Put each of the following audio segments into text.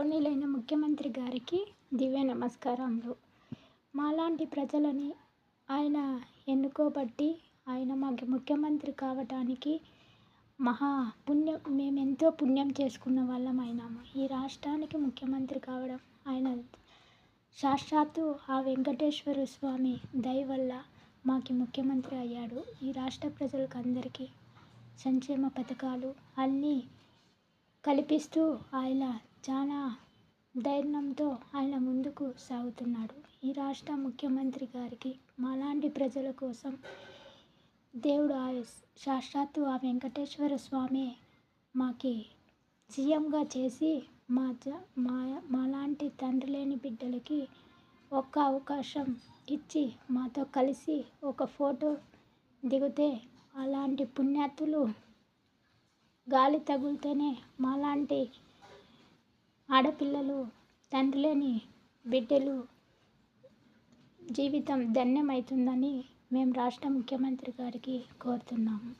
గౌరవనీయులైన ముఖ్యమంత్రి గారికి దివ్య నమస్కారములు. మాలాంటి ప్రజలని ఆయన ఎన్నుకోబట్టి ఆయన మాకు ముఖ్యమంత్రి కావటానికి మేమెంతో పుణ్యం చేసుకున్న వాళ్ళం అయినాము. ఈ రాష్ట్రానికి ముఖ్యమంత్రి కావడం ఆయన సాక్షాత్తు ఆ వెంకటేశ్వర స్వామి దయ వల్ల మాకు ముఖ్యమంత్రి అయ్యాడు. ఈ రాష్ట్ర ప్రజలకు అందరికీ సంక్షేమ పథకాలు అన్నీ కల్పిస్తూ ఆయన చాలా ధైర్యంతో ఆయన ముందుకు సాగుతున్నాడు. ఈ రాష్ట్ర ముఖ్యమంత్రి గారికి మాలాంటి ప్రజల కోసం దేవుడు సాక్షాత్తు ఆ వెంకటేశ్వర స్వామి మాకి సీఎంగా చేసి మాలాంటి తండ్రి లేని బిడ్డలకి ఒక్క అవకాశం ఇచ్చి మాతో కలిసి ఒక ఫోటో దిగితే అలాంటి పుణ్యాతులు గాలి తగిలితేనే మాలాంటి ఆడపిల్లలు తండ్రి లేని బిడ్డలు జీవితం ధన్యమవుతుందని మేము రాష్ట్ర ముఖ్యమంత్రి గారికి కోరుతున్నాము.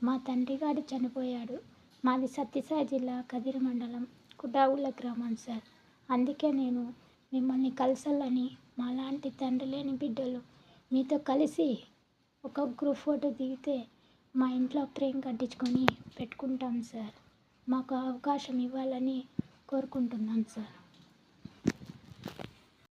మా తండ్రి గారు చనిపోయాడు. మాది సత్యసాయి జిల్లా కదిరి మండలం కుటావుల గ్రామం సార్. అందుకే నేను మిమ్మల్ని కలసాలని మాలాంటి తండ్రి లేని బిడ్డలు మీతో కలిసి ఒక గ్రూప్ ఫోటో దిగితే మా ఇంట్లో ఫ్రేమ్ కట్టించుకొని పెట్టుకుంటాం సార్. మాకు అవకాశం ఇవ్వాలని కోరుకుంటున్నాం సార్.